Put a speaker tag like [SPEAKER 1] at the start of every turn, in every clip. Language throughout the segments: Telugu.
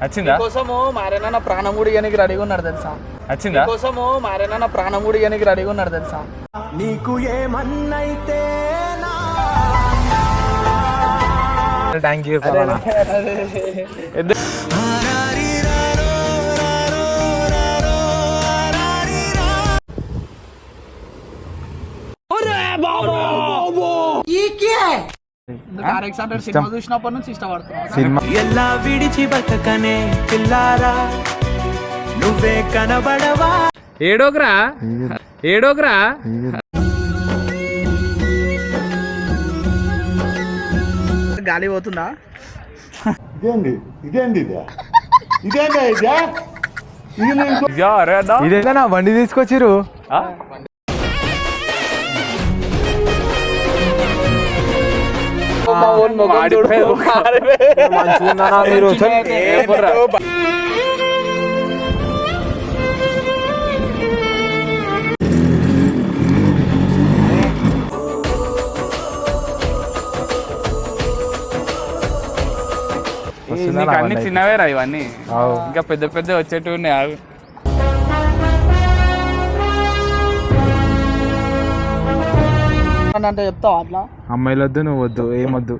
[SPEAKER 1] వచ్చిందా
[SPEAKER 2] కోసము మారేనా నా ప్రాణం కూడా ఇయనికి రెడీగా ఉన్నాడు తెలుసా.
[SPEAKER 1] వచ్చిందా
[SPEAKER 2] కోసము మారేనా నా ప్రాణం కూడా ఇయనికి రెడీగా ఉన్నాడు తెలుసా. నీకు ఏమన్నైతే
[SPEAKER 1] థ్యాంక్ యూ
[SPEAKER 2] సినిమా చూసినప్పటి నుంచి ఇష్టపడుతున్నా.
[SPEAKER 3] సినిమా ఎలా విడిచి బతకనే పిల్లారా నువ్వే కనబడవా
[SPEAKER 1] ఏడోగ్రా
[SPEAKER 2] గాలి పోతుందా?
[SPEAKER 1] ఇదేనా బండి తీసుకొచ్చిరు? అన్ని చిన్నవేరా ఇవన్నీ, ఇంకా పెద్ద పెద్ద వచ్చేటివి ఉన్నాయి.
[SPEAKER 2] అంటే చెప్తావా అట్లా?
[SPEAKER 1] అమ్మాయిలు వద్దు, నువ్వు వద్దు, ఏమొద్దు.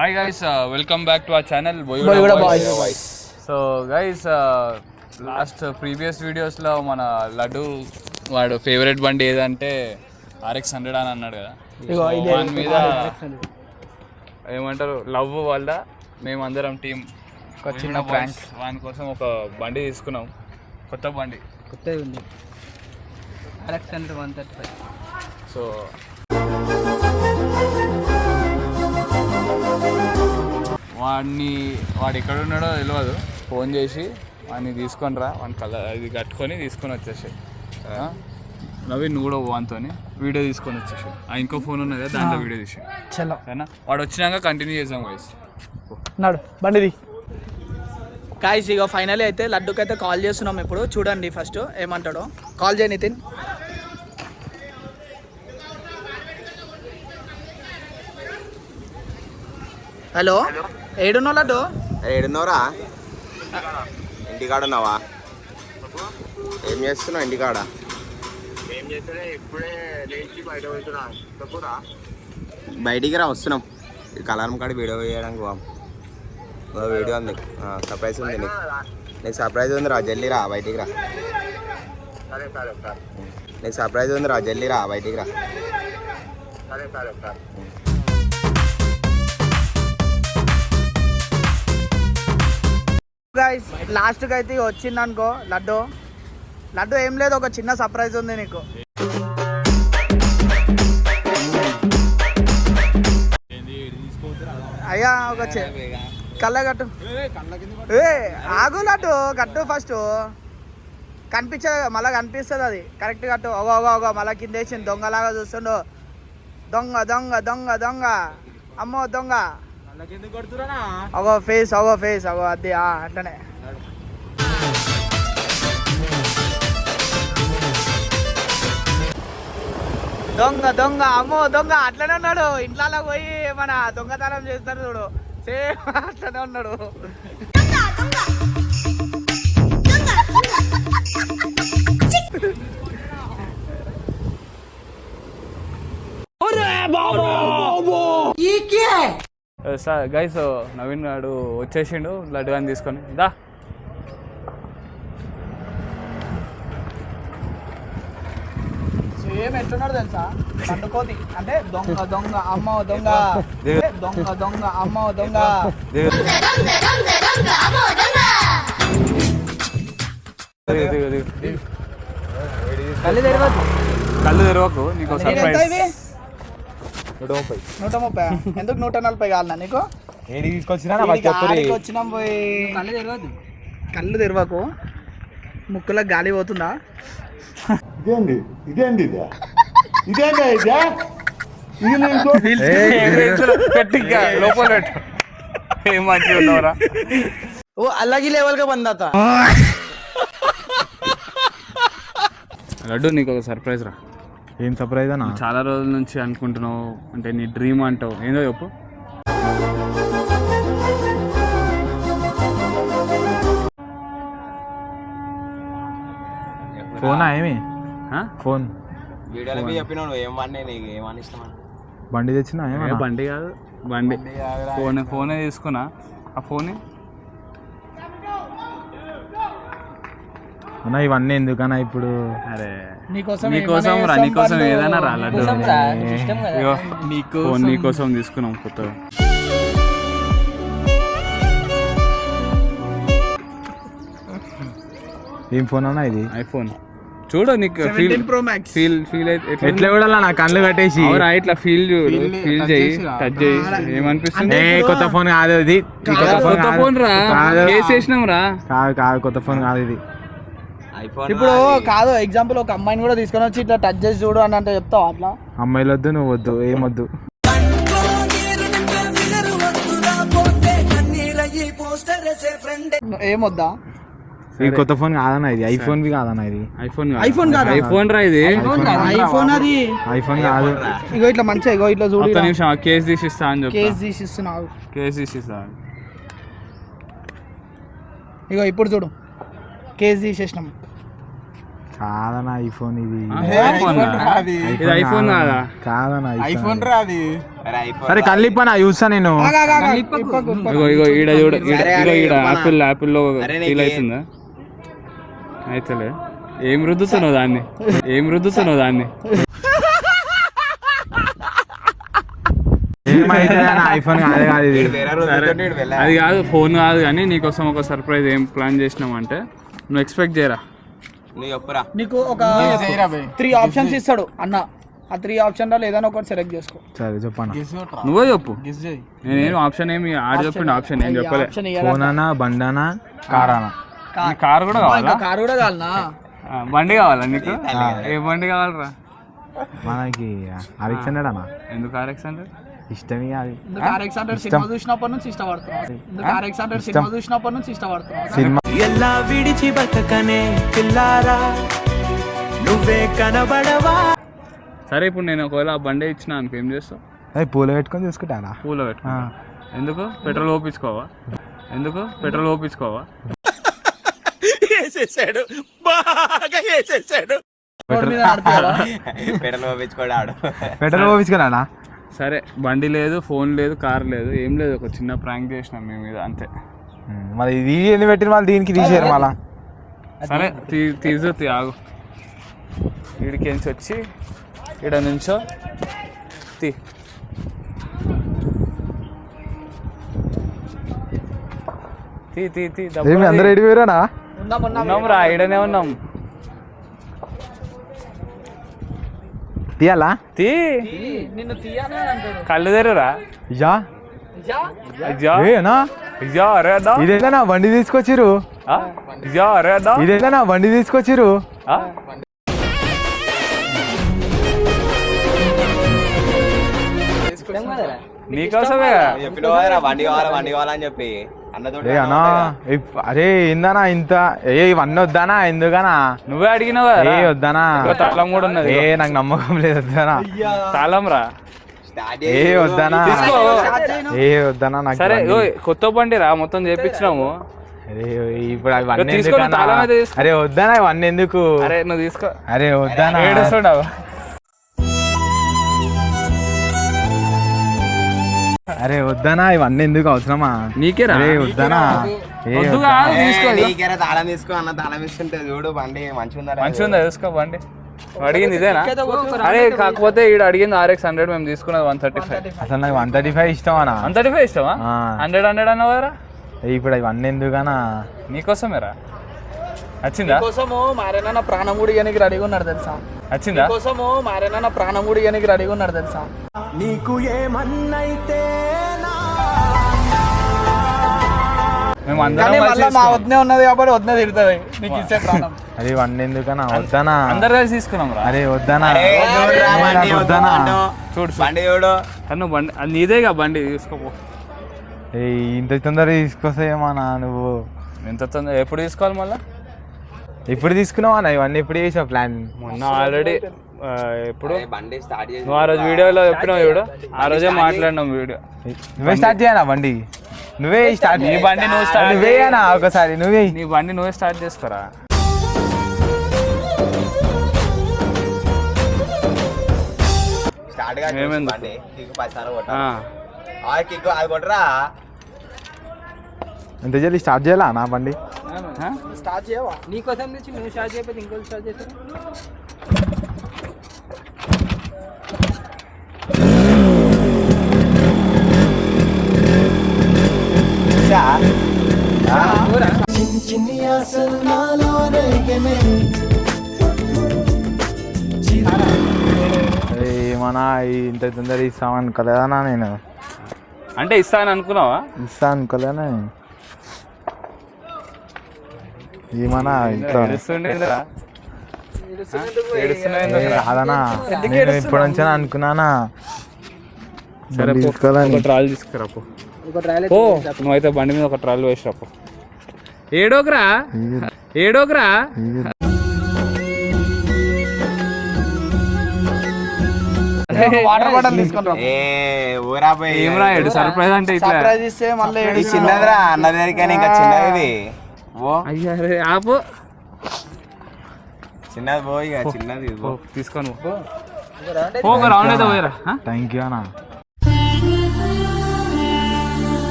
[SPEAKER 1] Hi guys, welcome back to our channel Boyuda Boys. So guys, last previous videos లో మన లడ్డు వాడు ఫేవరెట్ బండి ఏదంటే RX100 అని అన్నాడు కదా. దాని మీద ఏమంటారు లవ్ వల్ల మేమందరం టీం చిన్న ప్రాంక్ వాని కోసం ఒక బండి తీసుకున్నాం. కొత్త బండి,
[SPEAKER 2] కొత్తది ఉంది, RX100 135.
[SPEAKER 1] సో వాడు ఎక్కడ ఉన్నాడో తెలియదు, ఫోన్ చేసి వాడిని తీసుకొని రా, వాని కలర్ అది కట్టుకొని తీసుకొని వచ్చేసి నవీన్ నువ్వు కూడా వానితో వీడియో తీసుకొని వచ్చేసి ఇంకో ఫోన్ ఉన్నది కదా దాంట్లో వీడియో తీసి సరేనా. వాడు వచ్చినాక కంటిన్యూ చేసాం గైస్.
[SPEAKER 2] నాడు బండిది గాయ్స్. ఇక ఫైనలీ అయితే లడ్డుకి అయితే కాల్ చేస్తున్నాం ఇప్పుడు. చూడండి ఫస్ట్ ఏమంటాడో. కాల్ చేయి నితిన్. హలో, ఏడున్నావు లడ్డు?
[SPEAKER 4] ఏడున్నావురా? ఇంటికాడ ఉన్నావా? ఏం చేస్తున్నావు ఇంటికాడ? బయటికి రా, వస్తున్నాం. కలారం కాడ వీడియో వేయడానికి వీడియో ఉంది, సర్ప్రైజ్ ఉంది నీకు సర్ప్రైజ్ ఉంది రా, జల్దీ రా బయటికి రా. నీకు సర్ప్రైజ్ ఉంది రా, జల్దీ రా బయటికి రా.
[SPEAKER 2] గైస్ లాస్ట్కి అయితే వచ్చింది అనుకో లడ్డు ఏం లేదు, ఒక చిన్న సర్ప్రైజ్ ఉంది నీకు. అయ్యా ఒక కళ్ళ కట్టు. ఆగు లడ్డు, కట్టు ఫస్ట్. మళ్ళీ కనిపిస్తుంది అది కరెక్ట్ కట్టు. అవో మళ్ళీ కింద వేసింది, దొంగలాగా చూస్తుండు. దొంగ దొంగ దొంగ దొంగ, అమ్మో దొంగ. ఫేస్ అది అట్లనే. దొంగ దొంగ, అమ్మో దొంగ అట్లనే ఉన్నాడు. ఇంట్లో పోయి మన దొంగతనం చేస్తాడు చూడు, సేమ్ అట్లనే ఉన్నాడు.
[SPEAKER 1] గైస్ నవీన్ గారు వచ్చేసిండు లడ్డు అని తీసుకొని. దా
[SPEAKER 2] సేమ్ ఎట్లున్నాడు తెలుసా? పండుకోది అంటే దొంగ దొంగ అమ్మ దొంగ, దొంగ దొంగ అమ్మ దొంగ.
[SPEAKER 1] కళ్ళు తెరవకు, నీకు సర్ప్రైజ్.
[SPEAKER 2] 130 ఎందుకు 140 కావాలన్నా నీకు?
[SPEAKER 1] వచ్చినాం పోయి.
[SPEAKER 2] కళ్ళు తెరవకు. ముక్కులో గాలి పోతుందా?
[SPEAKER 1] పెట్టిగా లోపల పెట్టు. ఏం మంచిగా ఉన్నావురా.
[SPEAKER 2] ఓ అలాగే లెవెల్ గా బందాత.
[SPEAKER 1] లడ్డు నీకు ఒక సర్ప్రైజ్ రా.
[SPEAKER 5] ఏం సర్ప్రైజ్ అన్న?
[SPEAKER 1] చాలా రోజుల నుంచి అనుకుంటున్నావు, అంటే నీ డ్రీమ్ అంటావు, ఏందో చెప్పు.
[SPEAKER 5] ఫోనా ఏమి?
[SPEAKER 1] ఆ?
[SPEAKER 5] ఫోన్
[SPEAKER 4] వీడియోలో పోయి చెప్పినావు ఏం వాడినా నీకు ఏమని ఇష్టమా?
[SPEAKER 5] బండి తెచ్చినా
[SPEAKER 1] ఏ
[SPEAKER 5] ఏమన్నా?
[SPEAKER 1] బండి కాదు, బండి ఫోనే తీసుకున్నా. ఆ ఫోన్
[SPEAKER 5] అన్న ఇవన్నీ ఎందుకన్నా ఇప్పుడు?
[SPEAKER 1] అరే
[SPEAKER 2] నీకోసం
[SPEAKER 1] నీకోసం రా, నీకోసం ఏదైనా రా లడ్డు. ఇగో
[SPEAKER 2] నీకు
[SPEAKER 1] ఫోన్ నీకోసం తీసుకున్నాం కొత్తగా.
[SPEAKER 5] ఏం ఫోన్ అన్న ఇది?
[SPEAKER 1] ఐఫోన్ చూడు, నీకు feel
[SPEAKER 2] 17 Pro Max.
[SPEAKER 1] Feel feel
[SPEAKER 5] ఎట్లా కూడా నా కళ్ళు కట్టేసి
[SPEAKER 1] ఇట్లా ఫీల్ చూడు, ఫీల్ చేయి, టచ్ చేయి, ఏమనిపిస్తుంది?
[SPEAKER 5] కొత్త ఫోన్ కాదు ఇది. ఈ కొత్త ఫోన్
[SPEAKER 1] కొత్త
[SPEAKER 5] కాదు.
[SPEAKER 1] ఫోన్ రా,
[SPEAKER 5] కాదు.
[SPEAKER 1] కేసు వేసినాం రా.
[SPEAKER 5] కాదు కాదు కొత్త ఫోన్ కాదు ఇది.
[SPEAKER 4] ఐఫోన్
[SPEAKER 2] ఇప్పుడు కాదు ఎగ్జాంపుల్ ఒక అమ్మాయిని కూడా తీసుకొని వచ్చి ఇట్లా టచ్ చేసి చూడు అని అంటే చెప్తావు అట్లా?
[SPEAKER 5] అమ్మాయిలు వద్దు, నువ్వు వద్దు, ఏమొద్దు.
[SPEAKER 2] ఏమొద్దా?
[SPEAKER 5] ఇది కొత్త ఫోన్ కాదన్న, ఇది ఐఫోన్ బి కాదన్న, ఇది
[SPEAKER 2] ఐఫోన్ కాదా?
[SPEAKER 1] ఐఫోన్ రా ఇది.
[SPEAKER 2] ఐఫోన్ అది
[SPEAKER 5] ఐఫోన్ కాదు.
[SPEAKER 2] ఇగో ఇట్లా మంచిగా ఇగో ఇట్లా చూడు.
[SPEAKER 1] ఒక్క నిమిషం కేసు తీసిస్తా అని చెప్పి
[SPEAKER 2] కేసు తీసిస్తున్నావు.
[SPEAKER 1] కేసు తీసిస్తా.
[SPEAKER 2] ఇగో ఇప్పుడు చూడు కేసు తీసేసినాం.
[SPEAKER 5] కాదన్న ఐఫోన్ ఇది.
[SPEAKER 1] ఇది ఐఫోన్ కాదా?
[SPEAKER 5] కాదన్న ఐఫోన్.
[SPEAKER 4] అరే ఐఫోన్
[SPEAKER 5] సరే కళ్ళిప్పనా చూస్తా నేను.
[SPEAKER 1] ఇగో ఇగో ఈడ చూడు, ఇగో ఈడ యాపిల్ లో
[SPEAKER 4] అరే
[SPEAKER 1] ఫీల్ అవుతుందా? అయితలే. ఏం రుద్దుతున్నావు దాన్ని, ఏం రుద్దుతున్నావు దాన్ని?
[SPEAKER 5] ఏమైతే ఐఫోన్ కాదే కాదు ఇది.
[SPEAKER 4] వేరే రోజు వెళ్ళా
[SPEAKER 1] అది కాదు, ఫోన్ కాదు కానీ నీకోసం ఒక సర్ప్రైజ్ ఏం ప్లాన్ చేసినాం అంటే నువ్వు ఎక్స్పెక్ట్ చేయరా.
[SPEAKER 4] నువ్వు చెప్పురా.
[SPEAKER 2] నీకు ఒక 3 ఆప్షన్స్ ఇస్తాడు అన్న. ఆ 3 ఆప్షన్ లో ఏదైనా ఒకటి సెలెక్ట్ చేసుకో.
[SPEAKER 5] సరే చెప్పన్నా.
[SPEAKER 1] నువ్వే చెప్పు. నేనేం ఆప్షన్ ఏమి ఆడు చెప్పిండు, ఆప్షన్ ఏం చెప్పలే.
[SPEAKER 2] ఆప్షన్
[SPEAKER 5] ఫోన్ అనా, బండి అనా, కార్ అనా?
[SPEAKER 1] కార్ కూడా కావాలా?
[SPEAKER 2] కారు కూడా కావాలనా?
[SPEAKER 1] బండి కావాలా నీకు? ఏ బండి కావాలరా?
[SPEAKER 5] మనకి RX 100 అన్న.
[SPEAKER 1] ఎందుకు RX 100?
[SPEAKER 5] ఇష్టమే అది.
[SPEAKER 2] RX 100 సినిమా చూసినప్పటి నుంచి ఇష్టపడుతున్నావు. RX 100 సినిమా చూసినప్పటి నుంచి ఇష్టపడుతున్నావు.
[SPEAKER 5] సినిమా
[SPEAKER 3] ఎలా విడిచి బతకనే పిల్లారా నువ్వే కనబడవా.
[SPEAKER 1] సరే ఇప్పుడు నేను ఒకవేళ ఆ బండి ఇచ్చిన అనుకో ఏం చేస్తావు?
[SPEAKER 5] అది పూల పెట్టుకొని చూసుకుంటా.
[SPEAKER 1] పూలో పెట్టుకో. ఎందుకు? పెట్రోల్ ఓపించుకోవా? ఎందుకు? పెట్రోల్ ఓపించుకోవా?
[SPEAKER 3] వేసేసాడు, బాగా వేసేసాడు.
[SPEAKER 2] రోడ్ మీద నడిపియాలా?
[SPEAKER 4] పెడలు పంపించుకోడు ఆడు.
[SPEAKER 5] పెట్రోల్ పోపించుకున్నా.
[SPEAKER 1] సరే బండి లేదు, ఫోన్ లేదు, కార్ లేదు, ఏం లేదు, ఒక చిన్న ప్రాంక్ చేసినాం మీ మీద అంతే.
[SPEAKER 5] మరి ఇది ఎందుకు పెట్టిన వాళ్ళు దీనికి తీసేయరు మళ్ళా.
[SPEAKER 1] సరే తీసు ఆగు. వీడికి వచ్చి ఈడ నుంచో తీ. తీ తీ తీ
[SPEAKER 5] ఏమి అందరూ రెడీ పోయారా?
[SPEAKER 1] ఉన్నాం రా, ఈడనే ఉన్నాం.
[SPEAKER 5] తీయాలా?
[SPEAKER 1] తీ.
[SPEAKER 2] నిన్ను తీయాలి అంటాడు.
[SPEAKER 1] కళ్ళు తెరురా.
[SPEAKER 5] ఇజా
[SPEAKER 1] అయ్యా
[SPEAKER 5] ఏనా
[SPEAKER 1] అయ్యా అరే అదా.
[SPEAKER 5] ఇదేనా బండి తీసుకొచ్చిరు?
[SPEAKER 1] అయ్యా అరే అదా.
[SPEAKER 5] ఇదేనా బండి తీసుకొచ్చిరు?
[SPEAKER 1] నీకోసమే
[SPEAKER 4] చెప్పిన బండి కావాలని చెప్పి అన్నతో
[SPEAKER 5] అన్నా. అరే ఏందనా ఇంత ఇవన్నీ వద్దానా? ఎందుకనా?
[SPEAKER 1] నువ్వే అడిగినావా?
[SPEAKER 5] వద్దానా?
[SPEAKER 1] తాళం కూడా ఉన్నది.
[SPEAKER 5] నాకు నమ్మకం లేదు. వద్దానా?
[SPEAKER 1] తాళం రా.
[SPEAKER 5] వద్దానా? వద్దానా నాకు?
[SPEAKER 1] సరే కొత్త బండి రా, మొత్తం చేపించినాము.
[SPEAKER 5] ఇప్పుడు అవన్నీ
[SPEAKER 1] తీసుకో, తాళం అయితే తీసుకో.
[SPEAKER 5] అరే వద్దానా ఇవన్నీ ఎందుకు?
[SPEAKER 1] అరే నువ్వు తీసుకో.
[SPEAKER 5] అరే వద్దానా?
[SPEAKER 1] ఏడుస్తున్నావు?
[SPEAKER 5] అరే వద్దానా ఇవన్నీ ఎందుకు అవసరమా?
[SPEAKER 1] నీకేరా?
[SPEAKER 5] అరే వద్దానా?
[SPEAKER 1] వద్దు కాదు, తీసుకో.
[SPEAKER 4] నీకేరా తాళం తీసుకో అన్న. తాళం ఇస్తుంటే చూడు బండి మంచిగా
[SPEAKER 1] ఉందా? తీసుకో బండి. అడిగింది ఇదేనా? అరే కాకపోతే ఈడు అడిగింది RX 100, మేము తీసుకున్నది 135.
[SPEAKER 5] అసలు నాకు 135 ఇష్టమా?
[SPEAKER 1] 135 ఇష్టమా? 100 అన్నావు కదా.
[SPEAKER 5] ఇప్పుడు ఇవన్నీ ఎందుకనా?
[SPEAKER 1] నీకోసమేరా. వచ్చిందా?
[SPEAKER 2] కోసము మారేనా నా ప్రాణం కూడా ఇయనికి రెడీగా ఉన్నాడు తెలుసా?
[SPEAKER 1] వచ్చిందా?
[SPEAKER 2] కోసము మారేనా నా ప్రాణం కూడా ఇయనికి రెడీగా ఉన్నాడు తెలుసా?
[SPEAKER 3] నీకు ఏమన్నైతే
[SPEAKER 1] మేము అందరం
[SPEAKER 2] కానీ
[SPEAKER 1] కలిసి
[SPEAKER 2] మళ్ళీ మా
[SPEAKER 1] తీసుకున్నాం.
[SPEAKER 2] వద్దే ఉన్నది కాబట్టి వద్దే తిడుతుంది నీకు ఇచ్చే ప్రాణం.
[SPEAKER 5] అది వన్ ఎందుకనా వద్దనా
[SPEAKER 1] అందరు కలిసి తీసుకున్నాం రా.
[SPEAKER 5] అరే వద్దనా వద్దనా
[SPEAKER 1] చూడు
[SPEAKER 4] బండి చూడు
[SPEAKER 1] కన్ను బండి అది నీదేగా బండి తీసుకోపో.
[SPEAKER 5] ఇంత తొందరగా తీసుకొస్తాయేమన్నా నువ్వు
[SPEAKER 1] ఎంత తొందర ఎప్పుడు తీసుకోవాలి మళ్ళీ?
[SPEAKER 5] ఇప్పుడు తీసుకున్నావా ఇవన్నీ ఎప్పుడు చేసావు ప్లాన్
[SPEAKER 1] మొన్న ఆల్రెడీ ఎప్పుడు
[SPEAKER 4] బండి స్టార్ట్ చేసి
[SPEAKER 1] నువ్వు ఆ రోజు వీడియోలో చెప్పినావు చూడు, ఆ రోజే మాట్లాడినాం వీడియో.
[SPEAKER 5] నువ్వే స్టార్ట్ చేయాలా బండి నువ్వే స్టార్ట్
[SPEAKER 1] నీ బండి నువ్వు స్టార్ట్
[SPEAKER 5] నువ్వే అనా ఒకసారి నువ్వే
[SPEAKER 1] నీ బండి నువ్వే స్టార్ట్ చేసుకోరా.
[SPEAKER 4] స్టార్ట్ గా
[SPEAKER 1] ఏమైంది?
[SPEAKER 4] బండి కిక్ 10 సార్లు కొట్ట
[SPEAKER 1] ఆ.
[SPEAKER 4] ఆ కిక్ అది కొట్టరా
[SPEAKER 5] ఎంత జల్దీ స్టార్ట్ చేయాలా నా బండి
[SPEAKER 1] ఆ?
[SPEAKER 2] స్టార్ట్ చేయవా?
[SPEAKER 6] నీకోసం తెచ్చి నువ్వు స్టార్ట్ చేయకపోతే ఇంకోటి స్టార్ట్ చేస్తారు.
[SPEAKER 5] ఏమన్నా ఇంత తొందర ఇస్తాం అనుకోలేదనా నేను
[SPEAKER 1] అంటే ఇస్తాను అనుకున్నావా?
[SPEAKER 5] ఇస్తా అనుకోలేనా ఏమన్నా ఇంట్లో
[SPEAKER 1] ఏడుస్తుండేదిరా.
[SPEAKER 5] కాదనా నేను ఇప్పుడు నుంచి అనుకున్నానా
[SPEAKER 1] సరే
[SPEAKER 5] బండి
[SPEAKER 1] పో,
[SPEAKER 5] తీసుకోవాలని.
[SPEAKER 1] ఒక ట్రాల్ తీసుకురా పో.
[SPEAKER 6] ఒక ట్రయల్
[SPEAKER 1] ఓ నువ్వైతే బండి మీద ఒక ట్రాల్ వేసిరా పో. ఏడోకరా ఏడోకరా.
[SPEAKER 2] వాటర్ బాటిల్ తీసుకుంటాం.
[SPEAKER 4] ఏ ఊరా పోయి
[SPEAKER 1] ఏం రాయడు సర్ప్రైజ్ అంటే ఇట్లా.
[SPEAKER 2] సర్ప్రైజ్ ఇస్తే మళ్ళీ
[SPEAKER 4] ఇది చిన్నదిరా అన్న దగ్గర ఇంకా చిన్నది ఇది ఓ
[SPEAKER 1] అయ్యా రే, ఆపు.
[SPEAKER 4] చిన్నది పో ఇక చిన్నది ఇది
[SPEAKER 1] పో,
[SPEAKER 4] పో.
[SPEAKER 1] తీసుకొని పో. పో, ఒక రౌండ్ అయితే పోయిరా. ఆ?
[SPEAKER 5] థ్యాంక్ యూ అన్నా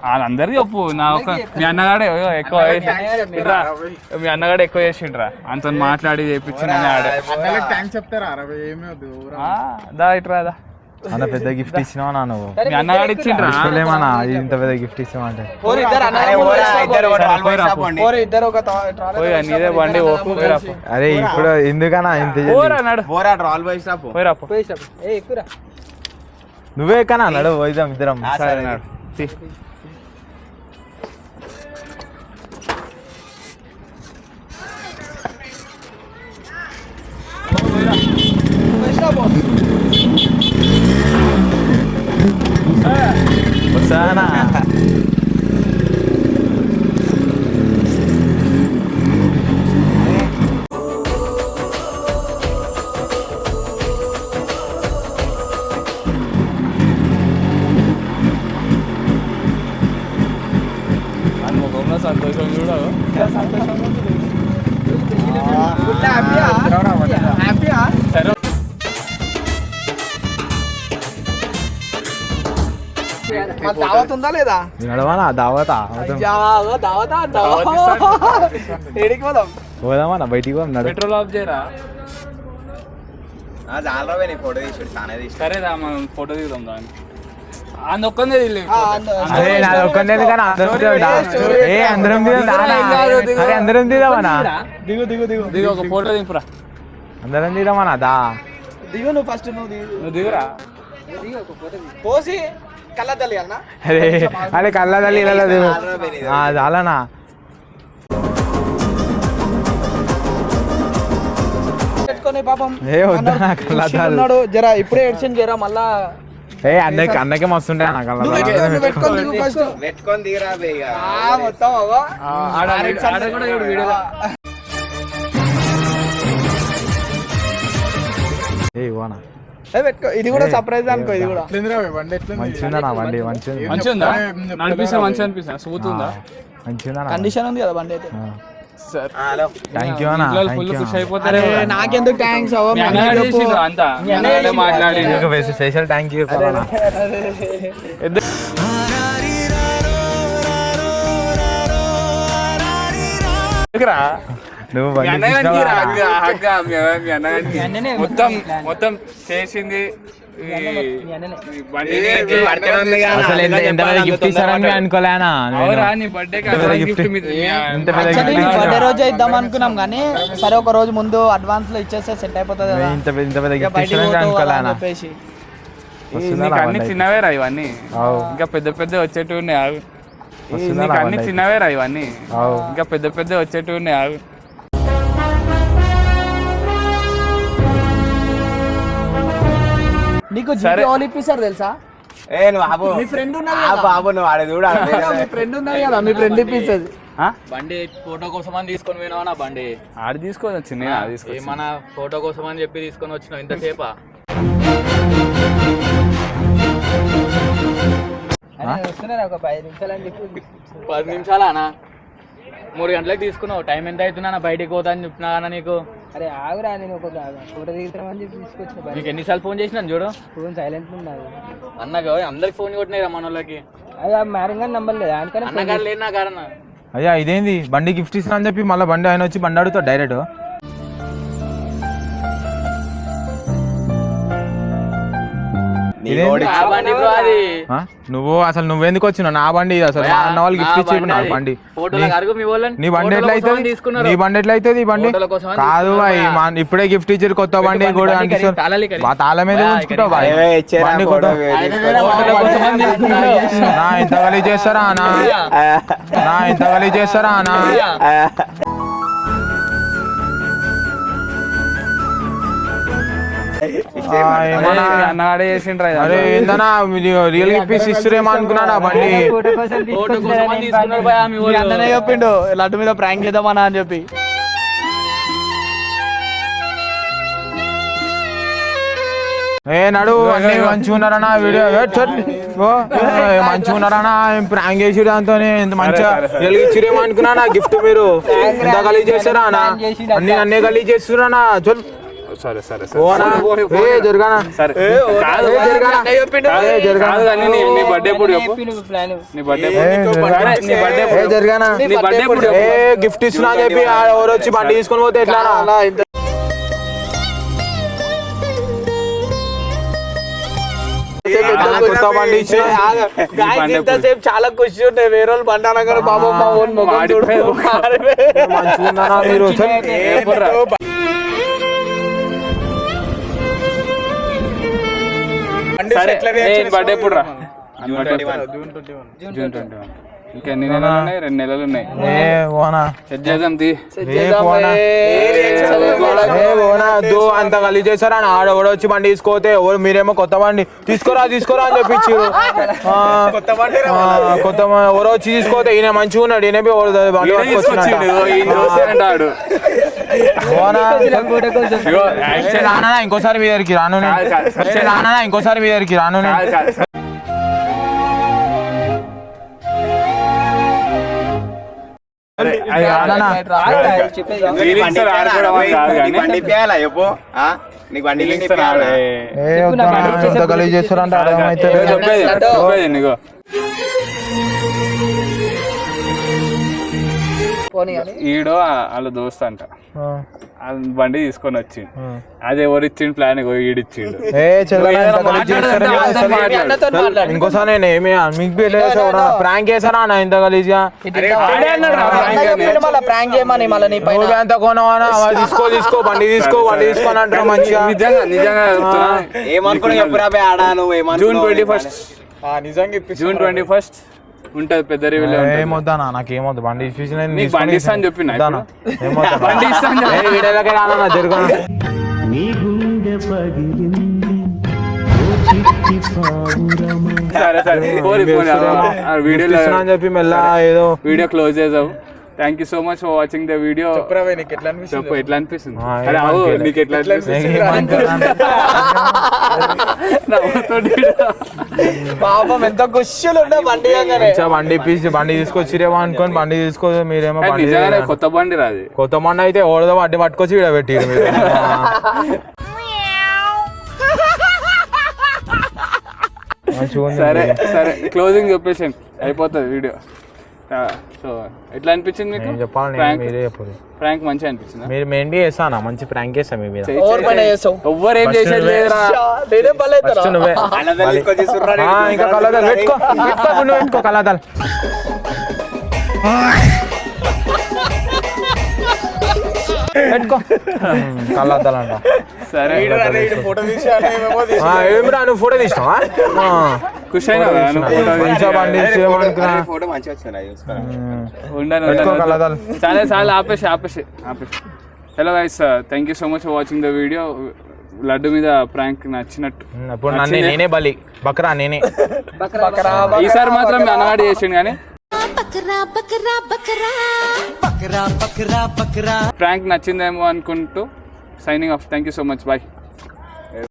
[SPEAKER 1] వాళ్ళందరికీ చెప్పు. నా ఒక మీ అన్నగాడే ఎక్కువ ఇట్రా, మీ అన్నగాడు ఎక్కువ చేసిండ్రా అంత మాట్లాడి చేయించి నేను ఆడే. ఆ, దా ఇట్రా దా.
[SPEAKER 5] అన్న పెద్ద గిఫ్ట్ ఇచ్చినావా నువ్వు
[SPEAKER 1] మీ అన్నగాడు ఇచ్చిండ్రా.
[SPEAKER 5] ఇష్టలేమన్నా ఇంత పెద్ద గిఫ్ట్ ఇస్తామంటే
[SPEAKER 2] పోరు ఇద్దరు
[SPEAKER 4] అరే
[SPEAKER 2] అన్నదమ్ములు
[SPEAKER 4] ఊరా
[SPEAKER 2] వేసుకో.
[SPEAKER 4] ఇద్దరు ఒకటి వాళ్ళు
[SPEAKER 1] పోయిరా,
[SPEAKER 4] వేసినా
[SPEAKER 1] పో.
[SPEAKER 4] పోండి.
[SPEAKER 2] పోరు ఇద్దరు ఒక ట్రాలీ
[SPEAKER 1] పోయి నీదే బండి ఓపు పోయిరా పో.
[SPEAKER 5] అరే ఇప్పుడు ఎందుకన్నా ఇంత జల్దీ?
[SPEAKER 1] పోరా నడు
[SPEAKER 4] పోరా ట్రాల్ పోయిస్తా పో
[SPEAKER 1] పోయిరా పో.
[SPEAKER 6] ఏ ఎక్కురా
[SPEAKER 5] నువ్వే కన్నా నడు పోయిదాం ఇద్దరం
[SPEAKER 4] ఆ,
[SPEAKER 1] సరే
[SPEAKER 4] సరే.
[SPEAKER 1] నడు తీ.
[SPEAKER 5] వస్తానా
[SPEAKER 1] అని ముఖంలో సంతోషం చూడవు.
[SPEAKER 2] హ్యాపీయా?
[SPEAKER 1] సరే
[SPEAKER 2] మరి దావత్ ఉందా లేదా?
[SPEAKER 5] నడవానా దావతా
[SPEAKER 2] దావత్ అంటావా? ఏడికి పోదాం?
[SPEAKER 5] పోదామన్నా బయటికి పోదాం నడు
[SPEAKER 1] పెట్రోల్ ఆఫ్ చేయరా.
[SPEAKER 4] చాలా నీ ఫోటో తీసుడు చాలా తీసి
[SPEAKER 1] సరేదా మనం ఫోటో దిగుదాం దాన్ని. అందొక్కందే
[SPEAKER 5] అరే నాది ఒక్కనే కానీ అందరం తీద్దాం. ఏ అందరం తీద్దాం నానా. అరే అందరం తీద్దామన్నా
[SPEAKER 2] దిగు దిగు దిగు
[SPEAKER 1] దిగు ఒక ఫోటో దింపురా.
[SPEAKER 5] అందరం తీద్దామన్నా దా
[SPEAKER 2] దిగు నువ్వు ఫస్ట్ నువ్వు దిగు.
[SPEAKER 1] నువ్వు దిగురా.
[SPEAKER 2] పోసి కళ్ళ తల్లి అన్న
[SPEAKER 5] అరే అరే కళ్ళ తల్లి ఇలా చాలనా
[SPEAKER 2] పెట్టుకొని పాపం
[SPEAKER 5] ఏ వద్దా కళ్ళ తల్లి
[SPEAKER 2] ఉన్నాడు జరా ఇప్పుడే ఎడిషన్ జరా మళ్ళా
[SPEAKER 5] ఏ అన్నకే మస్తుంటే నా కళ్ళ
[SPEAKER 2] నువ్వు పెట్టుకొని దిగు ఫస్ట్.
[SPEAKER 4] పెట్టుకొని దిగరా బే ఇక.
[SPEAKER 2] మొత్తం అవ్వ.
[SPEAKER 1] ఆడ కూడా చూడు వీడియోలో.
[SPEAKER 5] ఏ ఓనా
[SPEAKER 2] ఏ పెట్టుకో ఇది కూడా సర్ప్రైజ్ అనుకో ఇది కూడా
[SPEAKER 5] మంచిగా నా బండి మంచిగా
[SPEAKER 1] మంచిగా ఉందా? నడిపిస్తా మంచిగా అనిపిస్తా సూతుందా?
[SPEAKER 5] మంచిగా
[SPEAKER 2] కండిషన్ ఉంది కదా బండి అయితే.
[SPEAKER 1] సరే
[SPEAKER 4] హలో
[SPEAKER 5] థ్యాంక్ యూ అన్నా
[SPEAKER 1] ఫుల్
[SPEAKER 5] థ్యాంక్
[SPEAKER 1] ఖుషి
[SPEAKER 5] యూ
[SPEAKER 1] అయిపోతారే.
[SPEAKER 2] నాకెందుకు థ్యాంక్స్ అవ్వ
[SPEAKER 1] మీ అన్నగాడు చేసిండు అంతా. మీ అన్నగాడే మాట్లాడి
[SPEAKER 5] స్పెషల్ థ్యాంక్ యూ నువ్వు
[SPEAKER 1] మీ
[SPEAKER 5] బండి
[SPEAKER 1] అన్నగాడికి
[SPEAKER 5] తీసినావా?
[SPEAKER 1] రా, హగ్గ, మీ అన్నగాడికి మొత్తం చేసింది ఈ బండిని
[SPEAKER 5] అసలు ఎంత పెద్ద గిఫ్ట్ ఇస్తారని అనుకోలేనా
[SPEAKER 1] అవురా నీ బర్త్డేకి గిఫ్ట్ మీద
[SPEAKER 5] ఇంత పెద్ద
[SPEAKER 2] Actually,
[SPEAKER 5] గిఫ్ట్
[SPEAKER 2] బర్త్డే రోజే ఇద్దాం అనుకున్నాం కానీ సరే ఒక రోజు ముందు అడ్వాన్స్ లో ఇచ్చేస్తే సెట్ అయిపోతుంది కదా
[SPEAKER 5] ఇంత పెద్ద
[SPEAKER 2] ఇక
[SPEAKER 5] గిఫ్ట్
[SPEAKER 2] బయటికి
[SPEAKER 5] ఇస్తారని
[SPEAKER 2] పోతావు కదా అని
[SPEAKER 5] అనుకోలేనా
[SPEAKER 2] చెప్పేసి
[SPEAKER 5] వస్తుందా
[SPEAKER 1] నీకు అన్ని
[SPEAKER 5] బండి?
[SPEAKER 1] చిన్నవేరా ఇవన్నీ.
[SPEAKER 5] అవు.
[SPEAKER 1] ఇంకా పెద్ద పెద్ద వచ్చేటివి ఉన్నాయి. ఆగు. నీకు అన్ని చిన్నవేరా ఇవన్నీ
[SPEAKER 5] అవు.
[SPEAKER 1] ఇంకా పెద్ద పెద్ద వచ్చేటివి ఉన్నాయి ఆగు.
[SPEAKER 2] నీకు
[SPEAKER 1] సరే.
[SPEAKER 2] జీపీ ఇప్పిస్తారు తెలుసా?
[SPEAKER 4] ఏ నువ్వు బాబు
[SPEAKER 2] మీ ఫ్రెండ్ ఉన్నది
[SPEAKER 4] ఆ బాబు నువ్వు ఆడ చూడు
[SPEAKER 2] మీ ఫ్రెండ్ ఉన్నది కదా, మీ ఫ్రెండ్ ఇప్పిస్తుంది.
[SPEAKER 1] ఆ?
[SPEAKER 7] బండి ఫోటో కోసం అని తీసుకొని పోయినావా నా బండి?
[SPEAKER 1] ఆడు తీసుకొని వచ్చింది నేను ఆడ తీసుకొచ్చి
[SPEAKER 7] ఏమన్నా ఫోటో కోసం అని చెప్పి తీసుకొని వచ్చినావు ఇంతసేపా?
[SPEAKER 6] వస్తున్నారా ఒక 10 నిమిషాలు అని చెప్పి
[SPEAKER 7] 10 నిమిషాలా? 3 గంటలకు తీసుకున్నావు. టైం ఎంత అవుతున్నా బయటికి పోతా అని చెప్పినా కానీ నీకు.
[SPEAKER 6] అరే ఆగురా, నేను ఒక ఫోటో దిగుతామని చెప్పి తీసుకొచ్చిన
[SPEAKER 7] నీకు ఎన్నిసార్లు ఫోన్ చేసినాను చూడు.
[SPEAKER 6] ఫోన్ సైలెంట్ ఉన్నది.
[SPEAKER 7] అన్నగా అందరికి ఫోన్ కొట్టినాయిరా మన వాళ్ళకి.
[SPEAKER 6] అయ్యా మ్యారింగ్ అని నంబర్ లేదు అందుకని
[SPEAKER 7] అన్నగారు లేదు నా కారణ.
[SPEAKER 5] అయ్యా ఇదేంది బండి గిఫ్ట్ ఇస్తున్నా అని చెప్పి మళ్ళీ బండి ఆయన వచ్చి బండి అడుగుతాడు డైరెక్ట్.
[SPEAKER 7] ఆ బండి బ్రో అది.
[SPEAKER 5] నువ్వు అసలు నువ్వెందుకు వచ్చినావు నా బండి ఇది అసలు మా అన్న వాళ్ళు గిఫ్ట్ ఇచ్చి నా బండి
[SPEAKER 7] ఫోటోలకు అడుగు మీ వాళ్ళని.
[SPEAKER 5] నీ బండి
[SPEAKER 7] ఫోటోల
[SPEAKER 5] ఎట్లా
[SPEAKER 7] కోసం
[SPEAKER 5] అవుతుంది
[SPEAKER 7] తీసుకున్నారు.
[SPEAKER 5] నీ బండి ఎట్లా అవుతుంది ఈ బండి
[SPEAKER 7] ఫోటోల కోసం అని
[SPEAKER 5] కాదు బాయ్ ఇప్పుడే గిఫ్ట్ ఇచ్చారు కొత్త బండి కూడా అనిపిస్తుంది మా తాళ మీద ఉంచుకుంటావు బాయ్ బండి కొత్త
[SPEAKER 7] ఫోటోల కోసం అని తీసుకున్నారు.
[SPEAKER 5] నా ఇంత గలీజ్ చేస్తారా అన్నా నా ఇంత గలీజ్ చేస్తారా అన్నా
[SPEAKER 1] అన్నగాడే చేసిండ్రా ఇది.
[SPEAKER 5] అరే ఏందన్నా రియల్ గిఫ్ట్ ఇస్తురేమో అనుకున్నా నా బండి
[SPEAKER 6] ఫోటో కోసం
[SPEAKER 7] ఫోటో కోసం అని తీసుకున్నారు భయ మీ
[SPEAKER 2] మీ
[SPEAKER 7] వాళ్ళు.
[SPEAKER 2] అన్ననే చెప్పిండు లడ్డు మీద ప్రాంక్ చేద్దామన్నా అని చెప్పి.
[SPEAKER 5] ఏ నడు అన్ని మంచిగా ఉన్నారన్నా వీడియో మంచిగా ఉన్నారన్నా ప్రాంక్ చేసి దాంతో మంచిగా వెలిగిచ్చిరేమో అనుకున్నా నా గిఫ్ట్ మీరు ఇంత గలీజ్ చేస్తారా అన్న అన్ని అన్నీ గలీజ్ చేస్తున్నా చల్
[SPEAKER 1] సరే సరే
[SPEAKER 5] ఓనా ఏ జరగానా
[SPEAKER 1] సరే కాదు కాదు కానీ నీ బర్త్డే ఎప్పుడు చెప్పు
[SPEAKER 6] ప్లాన్
[SPEAKER 1] నీ బర్త్డే నీ బర్త్డే
[SPEAKER 5] ఏ జరగానా
[SPEAKER 1] నీ బర్త్డే ఎప్పుడు
[SPEAKER 5] ఏ గిఫ్ట్ ఇస్తున్నా అని చెప్పి ఎవరు వచ్చి బండి తీసుకొని పోతే ఎట్లా కొత్త బండి ఇచ్చిన
[SPEAKER 2] ఇంతసేపు చాలా ఖుషి ఉంటాయి వేరే వాళ్ళు బండి అనగానే బాబు మా ఓన్ మొగం చూడు.
[SPEAKER 5] మంచిగా ఉన్నారా మీరు చల్.
[SPEAKER 1] సరే బర్త్డే ఎప్పుడు రా జూన్ 21 ఇంకా ఎన్ని నెలలు ఉన్నాయి 2 నెలలు ఉన్నాయి
[SPEAKER 5] ఏ ఓనా
[SPEAKER 1] సెట్ చేద్దాం తీ
[SPEAKER 5] ఏ ఓనా వద్దు అంత గలీజ్ చేస్తారా ఆడ ఎవడో వచ్చి బండి తీసుకోతే ఎవరు మీరేమో కొత్త బండి తీసుకోరా అని చెప్పించి కొత్త ఎవరో వచ్చి తీసుకోతే ఈయన మంచిగా ఉన్నాడు ఈయన బండి
[SPEAKER 1] తీసుకొచ్చిండు
[SPEAKER 5] రానా ఇంకోసారి మీ దగ్గరికి రాను రానా ఇంకోసారి మీ దగ్గరికి రాను
[SPEAKER 4] బండి ఇప్పియాలా చెప్పు నీకు బండి
[SPEAKER 5] గలీజ్ చేస్తారంట అర్థమైతే
[SPEAKER 1] నీకు ఈడో వాళ్ళ దోస్త్ అంట బండి తీసుకొని వచ్చిండు అది ఎవరు ఇచ్చిండు ప్లాన్ ఈడిచ్చిండు
[SPEAKER 5] ఇంకోసారి నేను ఏమి మీకు ప్రాంక్ చేశారా అన్న ఇంత గలీజ్ గా
[SPEAKER 2] ప్రాంక్ చేయమని మళ్ళీ నీ పైన
[SPEAKER 5] ఎంత కొనవనా తీసుకో బండి తీసుకో అని అంటారు మంచిగా
[SPEAKER 1] నిజంగా చెప్తున్నా
[SPEAKER 4] ఏమనుకున్నా చెప్పురా ఆడా నువ్వు
[SPEAKER 1] జూన్ 21 జూన్ 21 ఉంటది పెద్ద రివ్యూ
[SPEAKER 5] ఏమొద్దా నాకేమొద్దు బండి
[SPEAKER 1] నీకు బండి ఇస్తా అని చెప్పిన
[SPEAKER 5] బండి వీడియోలకే రానా జరుగు
[SPEAKER 1] సరే సరే వీడియో
[SPEAKER 5] అని చెప్పి మెల్ల ఏదో
[SPEAKER 1] వీడియో క్లోజ్ చేద్దాం thank you so much for watching the video చెప్పు ఎట్లా అనిపిస్తుంది అరే అవు నీకు ఎట్లా అనిపిస్తుంది
[SPEAKER 2] పాపం ఎంత ఖుషులు ఉండే బండి
[SPEAKER 5] బండి తీసుకొచ్చిరేమో అనుకోని బండి తీసుకో మీరేమో
[SPEAKER 1] నిజంగానే కొత్త బండి రాదు
[SPEAKER 5] కొత్త బండి అయితే ఓడదో అడ్డి పట్టుకొచ్చి ఇక్కడ పెట్టి మీరు
[SPEAKER 1] సరే సరే క్లోజింగ్ చెప్పేసి అయిపోతుంది వీడియో సో ఎట్లా అనిపించింది మీకు
[SPEAKER 5] చెప్పాలి మీరే చెప్పండి
[SPEAKER 1] ప్రాంక్ మంచిగా అనిపించింది
[SPEAKER 5] మీరు మెయిన్గా చేస్తానా మంచి ప్రాంక్ చేస్తాం మీ మీద
[SPEAKER 1] ఎవ్వరు ఏం చేసేది లేదురా
[SPEAKER 5] ఫస్ట్ నువ్వే ఇంకా కలదాలు పెట్టుకో కలదాలు పెట్టుకో కలదాలంట
[SPEAKER 1] సరే
[SPEAKER 5] ఏమిరా నువ్వు ఫోటో తీసినావా
[SPEAKER 1] ఖుషి అయినా
[SPEAKER 5] మంచిగా బండి ఇచ్చేయమనుకున్నా.
[SPEAKER 4] ఫోటో మంచిగా వచ్చింది చూసుకోరా.
[SPEAKER 5] పెట్టుకో కళ్ళద్దాలు.
[SPEAKER 1] చాలా ఆపేసి hello guys thank you so much for watching the video. Laddu మీద ప్రాంక్ నచ్చినట్టు
[SPEAKER 5] ఇప్పుడు నన్ను నేనే బలి బక్రా నేనే.
[SPEAKER 1] ఈసారి మాత్రం అన్నగాడు చేసిండు కానీ ప్రాంక్ నచ్చిందేమో అనుకుంటూ signing off. Thank you so much bye.